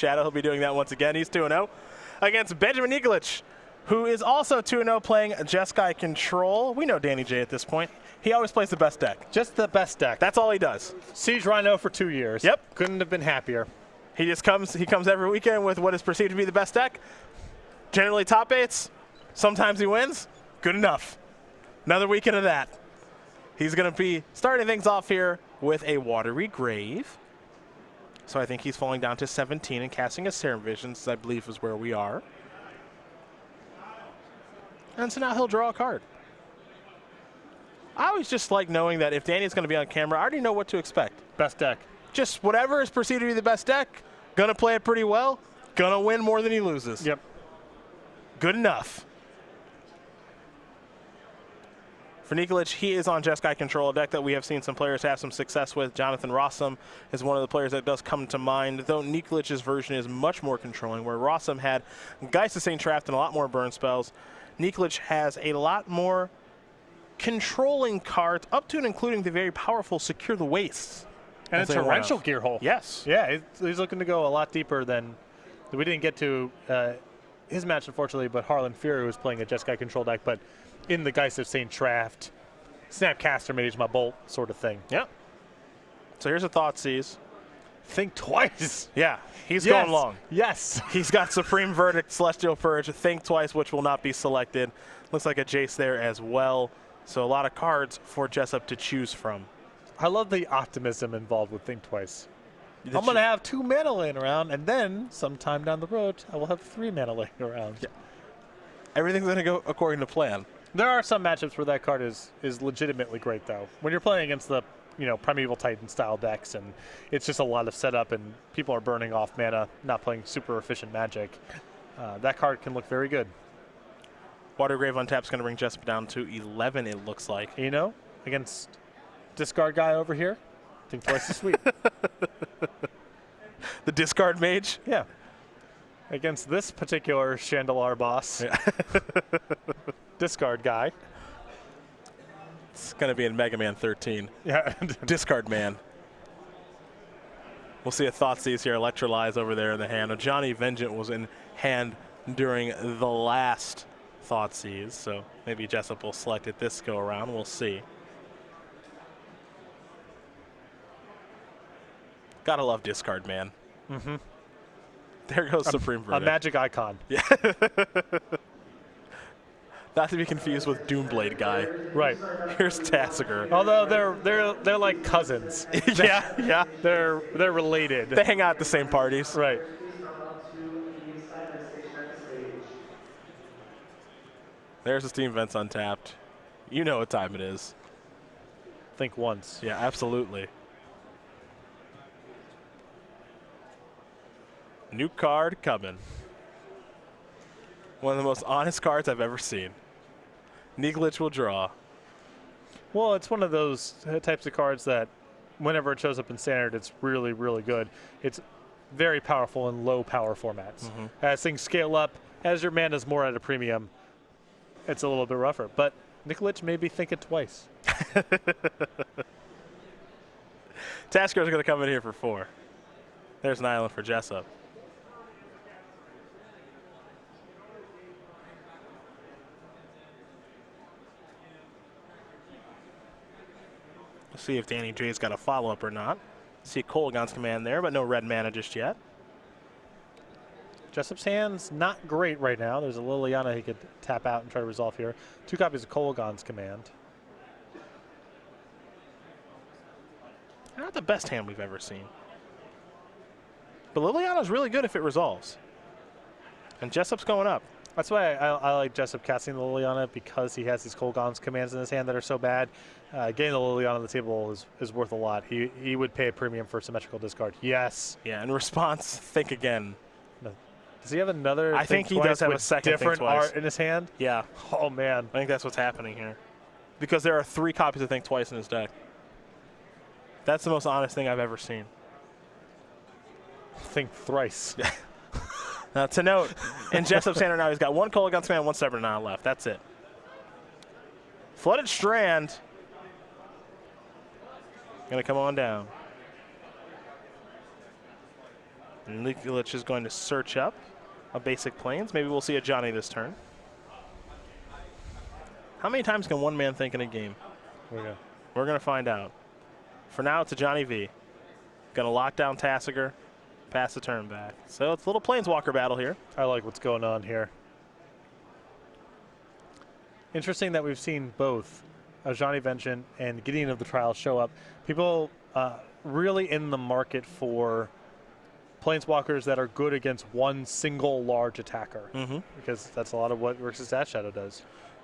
Shadow. He'll be doing that once again. He's 2-0 against Benjamin Nikolich, who is also 2-0 playing Jessup Control. We know Danny J at this point. He always plays the best deck. Just the best deck. That's all he does. Siege Rhino for 2 years. Yep. Couldn't have been happier. He comes every weekend with what is perceived to be the best deck. Generally top eights. Sometimes he wins. Good enough. Another weekend of that. He's going to be starting things off here with a Watery Grave. So I think he's falling down to 17 and casting a Serum Visions, I believe is where we are. And so now he'll draw a card. I always just like knowing that if Danny's going to be on camera, I already know what to expect. Best deck. Just whatever is perceived to be the best deck, going to play it pretty well, going to win more than he loses. Yep. Good enough. For Nikolich, he is on Jessup Control, a deck that we have seen some players have some success with. Jonathan Rossum is one of the players that does come to mind, though Nikolich's version is much more controlling, where Rossum had Geist of St. Trapped and a lot more burn spells. Nikolich has a lot more controlling cards, up to and including the very powerful Secure the Wastes. And a torrential gear hole. Yes. Yeah, he's looking to go a lot deeper than we didn't get to his match, unfortunately, but Harlan Fury was playing a Jessup Control deck, but in the Geist of St. Traft, Snapcaster Mage, my bolt sort of thing. Yeah. So here's a Thoughtseize. Think twice. Yeah, he's going long. Yes. He's got Supreme Verdict, Celestial Purge, Think Twice, which will not be selected. Looks like a Jace there as well. So a lot of cards for Jessup to choose from. I love the optimism involved with Think Twice. I'm going to have 2 mana laying around, and then sometime down the road, I will have 3 mana laying around. Yeah. Everything's going to go according to plan. There are some matchups where that card is legitimately great, though. When you're playing against the Primeval Titan style decks, and it's just a lot of setup, and people are burning off mana, not playing super efficient Magic, that card can look very good. Water Grave on tap is going to bring Jessup down to 11, it looks like. Against discard guy over here, Think Twice is sweet. The discard mage? Yeah. Against this particular Chandelar boss, yeah. Discard guy. It's going to be in Mega Man 13. Yeah. Discard man. We'll see a Thoughtseize here, Electrolyze over there in the hand. Johnny Vengeant was in hand during the last Thoughtseize, so maybe Jessup will select it this go around. We'll see. Gotta love Discard Man. Mm-hmm. There goes Supreme Verdict. A magic icon. Yeah. Not to be confused with Doomblade guy. Right. Here's Tassiger. Although they're like cousins. Yeah. They're related. They hang out at the same parties. Right. There's the Steam Vents untapped. You know what time it is. Think once. Yeah, absolutely. New card coming. One of the most honest cards I've ever seen. Nikolich will draw. Well, it's one of those types of cards that whenever it shows up in Standard, it's really, really good. It's very powerful in low power formats. Mm-hmm. As things scale up, as your mana's more at a premium, it's a little bit rougher. But Nikolich may be thinking twice. Tasker's going to come in here for 4. There's an island for Jessup. Let's see if Danny J's got a follow-up or not. See Kolaghan's Command there, but no red mana just yet. Jessup's hand's not great right now. There's a Liliana he could tap out and try to resolve here. 2 copies of Kolaghan's Command. Not the best hand we've ever seen. But Liliana's really good if it resolves. And Jessup's going up. That's why I like Jessup casting the Liliana, because he has these Kolaghan's Commands in his hand that are so bad. Getting the Liliana on the table is worth a lot. He would pay a premium for symmetrical discard. Yes. Yeah, in response, think again. No. Does he have another? I think he does have a second different Think Twice art in his hand. Yeah. Oh man. I think that's what's happening here. Because there are 3 copies of Think Twice in his deck. That's the most honest thing I've ever seen. Think thrice. Now, to note, in Jessup's hand right now, he's got 1 Kolaghan's Command, 1 Severanana left. That's it. Flooded Strand. Going to come on down. Nikolich is going to search up a basic planes. Maybe we'll see a Johnny this turn. How many times can one man think in a game? Okay. We're going to find out. For now, it's a Johnny V. Going to lock down Tassiger, pass the turn back. So it's a little Planeswalker battle here. I like what's going on here. Interesting that we've seen both Johnny Vengeance and Gideon of the Trials show up. People really in the market for Planeswalkers that are good against one single large attacker, because that's a lot of what Rix's Stat Shadow does.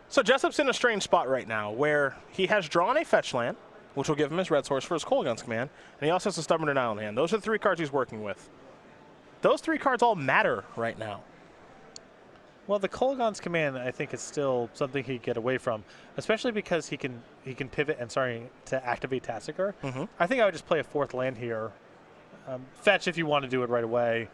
So Jessup's in a strange spot right now where he has drawn a fetch land, which will give him his red source for his Kolaghan's Command, and he also has a Stubborn Denial in hand. Those are the 3 cards he's working with. Those 3 cards all matter right now. Well, the Kolaghan's Command, I think, is still something he can get away from, especially because he can pivot and to activate Tassiger. I think I would just play a 4th land here. Fetch if you want to do it right away,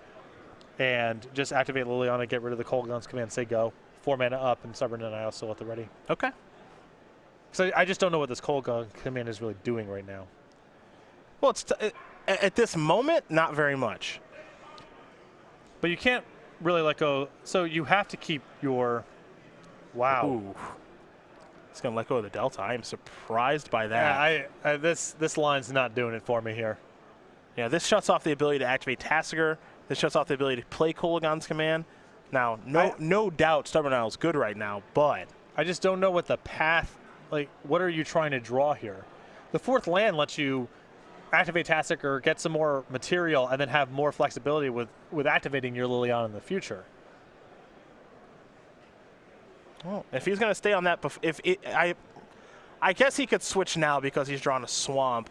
and just activate Liliana, get rid of the Kolaghan's Command, say go. 4 mana up, and Stubborn Denial still at the ready. Okay. So I just don't know what this Kolaghan's Command is really doing right now. Well, at this moment, not very much. But you can't really let go. So you have to keep your... Wow. Ooh. He's going to let go of the Delta. I am surprised by that. Yeah, this line's not doing it for me here. Yeah, this shuts off the ability to activate Tassiger. This shuts off the ability to play Kolaghan's Command. Now, no doubt Stubborn Denial is good right now, but... I just don't know what the path... Like, what are you trying to draw here? The 4th land lets you activate Tassiger, get some more material, and then have more flexibility with activating your Liliana in the future. Well, if he's going to stay on that... I guess he could switch now because he's drawn a Swamp.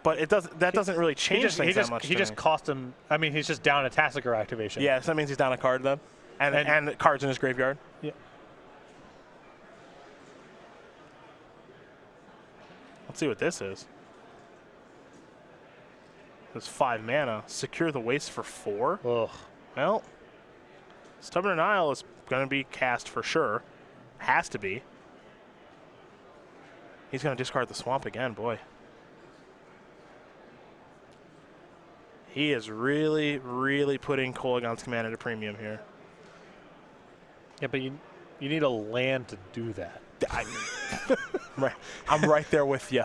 But that doesn't really change things that much. He just cost him... I mean, he's just down a Tassiger activation. Yeah, so that means he's down a card then? And cards in his graveyard? Yeah. Let's see what this is. It's 5 mana. Secure the Waste for 4? Ugh. Well, Stubborn Denial is going to be cast for sure. Has to be. He's going to discard the Swamp again, boy. He is really, really putting Kolaghan's Command at a premium here. Yeah, but you need a land to do that. I'm right there with you.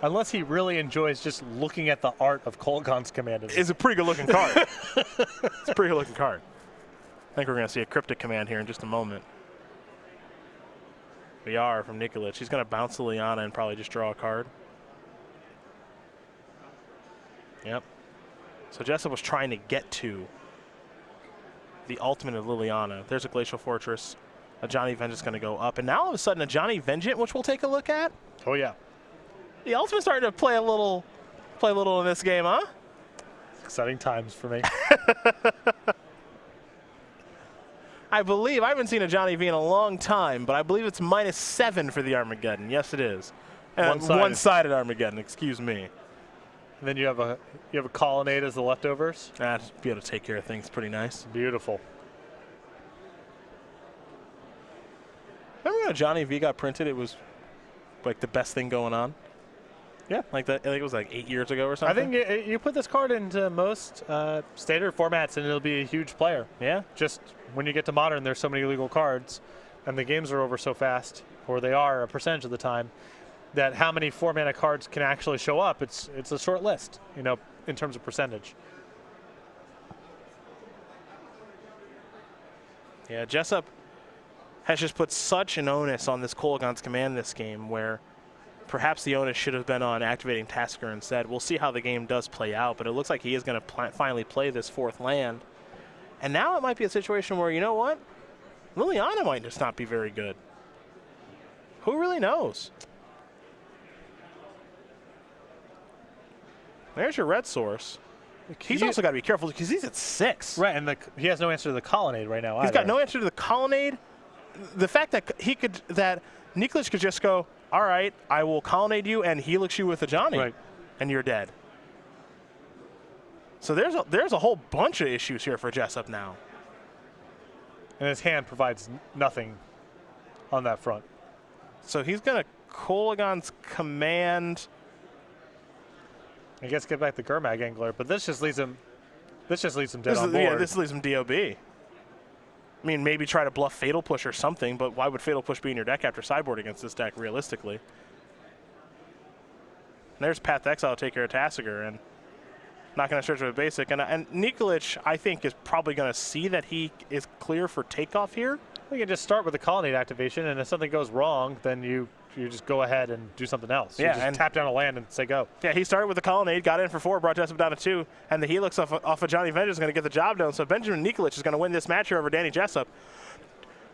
Unless he really enjoys just looking at the art of Kolaghan's Command. It's a pretty good looking card. It's a pretty good looking card. I think we're going to see a Cryptic Command here in just a moment. We are from Nikolich. He's going to bounce Liliana and probably just draw a card. Yep. So Jessup was trying to get to the ultimate of Liliana. There's a Glacial Fortress. A Johnny Vengeance going to go up. And now all of a sudden a Johnny Vengeance, which we'll take a look at. Oh, yeah. The ultimate's starting to play a little in this game, huh? Exciting times for me. I haven't seen a Johnny V in a long time, but I believe it's -7 for the Armageddon. Yes, it is. One-sided Armageddon, excuse me. And then you have a Colonnade as the leftovers. That'd be able to take care of things pretty nice. Beautiful. Remember when Johnny V got printed? It was like the best thing going on. Yeah, like that. I think it was like 8 years ago or something. I think you put this card into most standard formats, and it'll be a huge player. Yeah. Just when you get to modern, there's so many illegal cards, and the games are over so fast, or they are a percentage of the time, that how many 4-mana cards can actually show up? It's a short list, in terms of percentage. Yeah, Jessup has just put such an onus on this Kolaghan's Command this game, where perhaps the onus should have been on activating Tassiger instead. We'll see how the game does play out, but it looks like he is going to finally play this 4th land. And now it might be a situation where, you know what? Liliana might just not be very good. Who really knows? There's your red source. He's also got to be careful because he's at 6. Right, and he has no answer to the Colonnade right now. He's got no answer to the Colonnade. The fact that Nikolich could just go, all right, I will Colonnade you and Helix you with a Johnny, right, and you're dead. So there's a whole bunch of issues here for Jessup now. And his hand provides nothing on that front. So he's going to Kolaghan's Command. I guess get back the Gurmag Angler, but this just leaves him. This just leaves him dead on board. Yeah, this leaves him DOB. I mean, maybe try to bluff Fatal Push or something, but why would Fatal Push be in your deck after sideboard against this deck, realistically? And there's Path to Exile to take care of Tasigur, and not going to search with a basic. And Nikolich, I think, is probably going to see that he is clear for takeoff here. We can just start with the Colonnade activation, and if something goes wrong, then you just go ahead and do something else. Yeah, you just and tap down a land and say go. Yeah, he started with the Colonnade, got in for 4, brought Jessup down to 2, and the Helix off of Johnny Vengeance is going to get the job done. So Benjamin Nikolich is going to win this match here over Danny Jessup.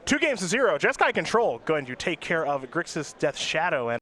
2 games to 0. Jeskai Control going to take care of Grixis Death Shadow. And